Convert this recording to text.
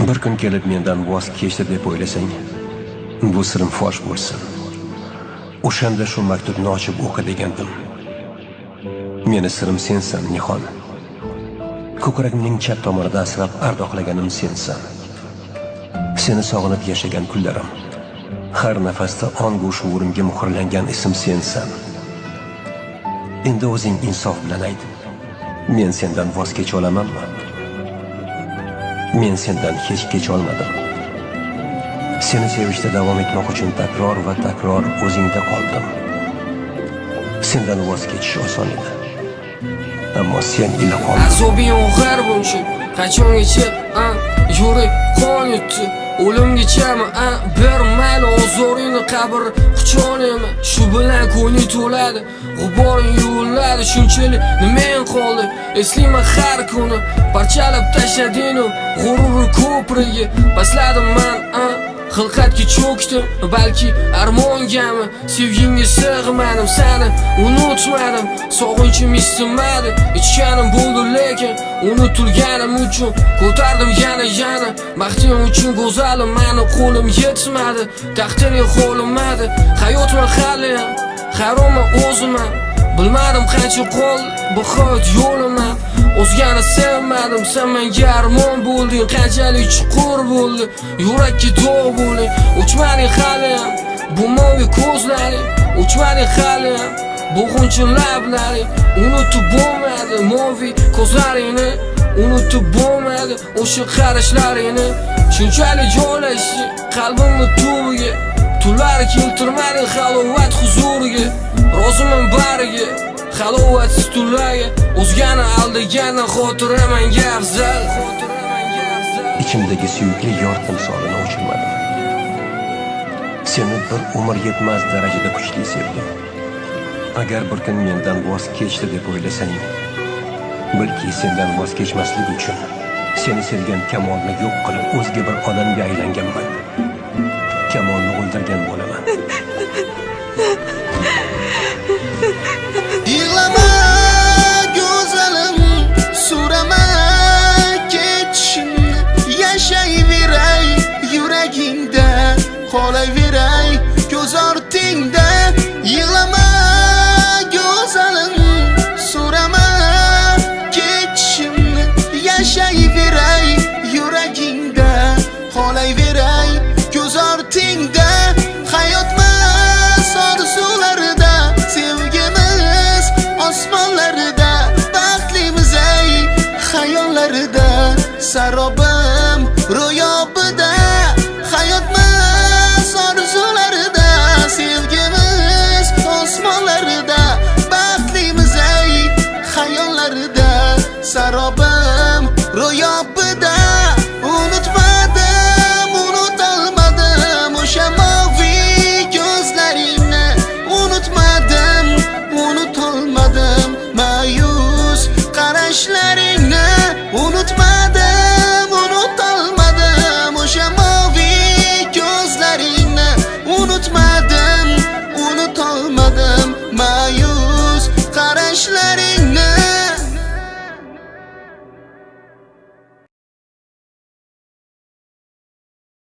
Bir kun kelib mendan voz kechdi deb o'ylasang, bu sirim fosh bo'lsin. O'shanda shu maktubni ochib o'qi degandim. Meni sirim sensan, Nihon. Ko'kragimning chap tomirida asrab ardoqlaganim sensan. Seni sog'inib yashagan kunlarim, har nafasda ongu shuurimga muhrlangan ism sensan. Endi o'zing insof bilan ayt. Men sendan voz kecha olamanmi? Men sendan hech kecha olmadim. Seni sevishda davom etmoq uchun takror va takror o'zingda qoldim. Sendan voz kechish oson edi. Ammo sen ila qolding. Azobing og'ir bo'lsin, qachongacha, yurak qon yutdi. O'limgachami, bir mayli ozoringni qabr quchonimi? Shu bilan ko'ngling to'ladi, g'uboring yuviladi. Shunchalik nimaing qoldi? Eslayman har kuni, parchalab tashlading g'urur ko'prigi. Basladim men, xilqatga cho'kdim, balki armongami? Sevgingga sig'madim, seni unutmadim. Sog'inchim istimadi, ichganim bo'ldi lekin unutilganim uchun ko'tardim yana. Baxting uchun go'zalim, meni qo'lim yetmadi. Taqdiring xo'limadi, hayotim hali haroman o'zimman. Bilmadim qancha qol bu hayot yo'limdan. O'zgani sevmadim, sen menga armon bo'lding. Qanchalik chuqur bo'ldi, yurakka dog' bo'lding. O'chmading hali ham bu mo'vi ko'zlaring, o'chmading hali ham bu g'unchun lablaring. Unutib bo'lmadi mo'vi ko'zlaringni, unutib bo'lmadi o'sha qarashlaringni. Shunchalik joylashdi qalbimni tubiga, tunlar keltirmading halovat huzuriga. Roziman bariga, halovatsiz tunlarga, o'zgani aldagan xotiram menga afzal. Ichimdagi suyukli yor timsolini o'chirmadim. Seni bir umr yetmas darajada kuchli sevdim. Agar bir kun mendan voz kechdi deb o'ylasang, balki sendan voz kechmaslik uchun seni sevgan Kamolni yo'q qilib o'zga bir odamga aylanganman. Kamolni o'ldirgan bo'laman. Yig'lama go'zalim, so'rama ketishimni. Yashayveray yuragingda, qolayveray ko'z ortingda. Yig'lama go'zalim, so'rama ketishimni. Yashayveray yuragingda, qolayveray ko'z ortingda. Hayotmas orzularida, sevgimiz osmonlarida, baxtlimiz ay xayollarida saroba